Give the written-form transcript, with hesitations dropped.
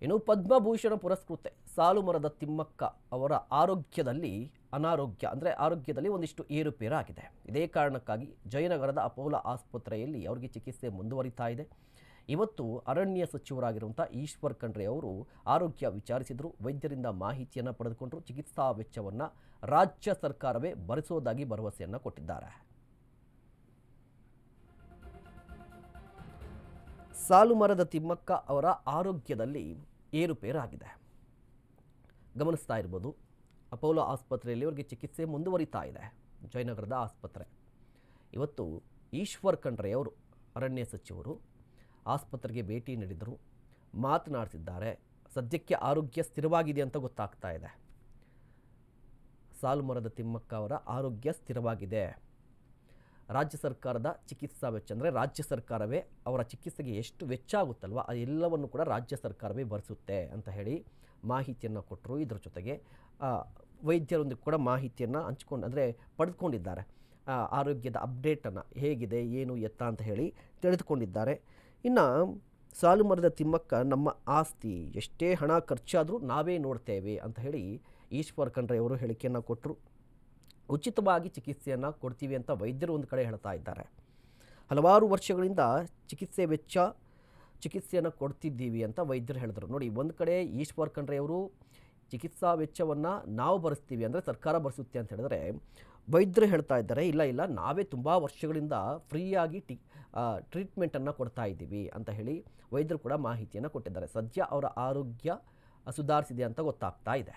ಇನ್ನು ಪದ್ಮಭೂಷಣ ಪುರಸ್ಕೃತೆ ಸಾಲುಮರದ ತಿಮ್ಮಕ್ಕ ಅವರ ಆರೋಗ್ಯದಲ್ಲಿ ಒಂದಿಷ್ಟು ಏರುಪೇರಾಗಿದೆ. ಇದೇ ಕಾರಣಕ್ಕಾಗಿ ಜಯನಗರದ ಅಪೋಲೋ ಆಸ್ಪತ್ರೆಯಲ್ಲಿ ಅವರಿಗೆ ಚಿಕಿತ್ಸೆ ಮುಂದುವರಿತಾ ಇದೆ. ಇವತ್ತು ಅರಣ್ಯ ಸಚಿವರಾಗಿರುವಂಥ ಈಶ್ವರ್ ಖಂಡ್ರೆ ಅವರು ಆರೋಗ್ಯ ವಿಚಾರಿಸಿದರು. ವೈದ್ಯರಿಂದ ಮಾಹಿತಿಯನ್ನು ಪಡೆದುಕೊಂಡರು. ಚಿಕಿತ್ಸಾ ವೆಚ್ಚವನ್ನು ರಾಜ್ಯ ಸರ್ಕಾರವೇ ಭರಿಸುವುದಾಗಿ ಭರವಸೆಯನ್ನು ಕೊಟ್ಟಿದ್ದಾರೆ. ಸಾಲುಮರದ ತಿಮ್ಮಕ್ಕ ಅವರ ಆರೋಗ್ಯದಲ್ಲಿ ಏರುಪೇರಾಗಿದೆ. ಗಮನಿಸ್ತಾ ಇರ್ಬೋದು, ಅಪೋಲೋ ಆಸ್ಪತ್ರೆಯಲ್ಲಿ ಅವರಿಗೆ ಚಿಕಿತ್ಸೆ ಮುಂದುವರಿತಾ ಇದೆ. ಜಯನಗರದ ಆಸ್ಪತ್ರೆ. ಇವತ್ತು ಈಶ್ವರ್ ಖಂಡ್ರೆ ಅವರು ಅರಣ್ಯ ಸಚಿವರು ಆಸ್ಪತ್ರೆಗೆ ಭೇಟಿ ನೀಡಿದರು, ಮಾತನಾಡ್ತಿದ್ದಾರೆ. ಸದ್ಯಕ್ಕೆ ಆರೋಗ್ಯ ಸ್ಥಿರವಾಗಿದೆ ಅಂತ ಗೊತ್ತಾಗ್ತಾ ಇದೆ. ಸಾಲುಮರದ ತಿಮ್ಮಕ್ಕ ಅವರ ಆರೋಗ್ಯ ಸ್ಥಿರವಾಗಿದೆ. ರಾಜ್ಯ ಸರ್ಕಾರದ ಚಿಕಿತ್ಸಾ ವೆಚ್ಚ ಅಂದರೆ ರಾಜ್ಯ ಸರ್ಕಾರವೇ ಅವರ ಚಿಕಿತ್ಸೆಗೆ ಎಷ್ಟು ವೆಚ್ಚ ಆಗುತ್ತಲ್ವ ಅದೆಲ್ಲವನ್ನು ಕೂಡ ರಾಜ್ಯ ಸರ್ಕಾರವೇ ಭರಿಸುತ್ತೆ ಅಂತ ಹೇಳಿ ಮಾಹಿತಿಯನ್ನು ಕೊಟ್ಟರು. ಇದರ ಜೊತೆಗೆ ವೈದ್ಯರೊಂದಿಗೆ ಕೂಡ ಮಾಹಿತಿಯನ್ನು ಪಡೆದುಕೊಂಡಿದ್ದಾರೆ. ಆರೋಗ್ಯದ ಅಪ್ಡೇಟನ್ನು ಹೇಗಿದೆ ಏನು ಎತ್ತ ಅಂತ ಹೇಳಿ ತಿಳಿದುಕೊಂಡಿದ್ದಾರೆ. ಇನ್ನು ಸಾಲುಮರದ ತಿಮ್ಮಕ್ಕ ನಮ್ಮ ಆಸ್ತಿ, ಎಷ್ಟೇ ಹಣ ಖರ್ಚಾದರೂ ನಾವೇ ನೋಡ್ತೇವೆ ಅಂತ ಹೇಳಿ ಈಶ್ವರ್ ಖಂಡ್ರೆ ಅವರು ಹೇಳಿಕೆಯನ್ನು ಕೊಟ್ಟರು. ಉಚಿತವಾಗಿ ಚಿಕಿತ್ಸೆಯನ್ನು ಕೊಡ್ತೀವಿ ಅಂತ ವೈದ್ಯರು ಒಂದು ಕಡೆ ಹೇಳ್ತಾ ಇದ್ದಾರೆ. ಹಲವಾರು ವರ್ಷಗಳಿಂದ ಚಿಕಿತ್ಸೆಯನ್ನು ಕೊಡ್ತಿದ್ದೀವಿ ಅಂತ ವೈದ್ಯರು ಹೇಳಿದ್ರು. ನೋಡಿ, ಒಂದು ಕಡೆ ಈಶ್ವರ್ ಖಂಡ್ರೆ ಅವರು ಚಿಕಿತ್ಸಾ ವೆಚ್ಚವನ್ನು ನಾವು ಭರಿಸ್ತೀವಿ ಅಂದರೆ ಸರ್ಕಾರ ಭರಿಸುತ್ತೆ ಅಂತ ಹೇಳಿದ್ರೆ, ವೈದ್ಯರು ಹೇಳ್ತಾ ಇದ್ದಾರೆ ಇಲ್ಲ ನಾವೇ ತುಂಬ ವರ್ಷಗಳಿಂದ ಫ್ರೀಯಾಗಿ ಟ್ರೀಟ್ಮೆಂಟನ್ನು ಕೊಡ್ತಾ ಇದ್ದೀವಿ ಅಂತ ಹೇಳಿ ವೈದ್ಯರು ಕೂಡ ಮಾಹಿತಿಯನ್ನು ಕೊಟ್ಟಿದ್ದಾರೆ. ಸದ್ಯ ಅವರ ಆರೋಗ್ಯ ಸುಧಾರಿಸಿದೆ ಅಂತ ಗೊತ್ತಾಗ್ತಾ ಇದೆ.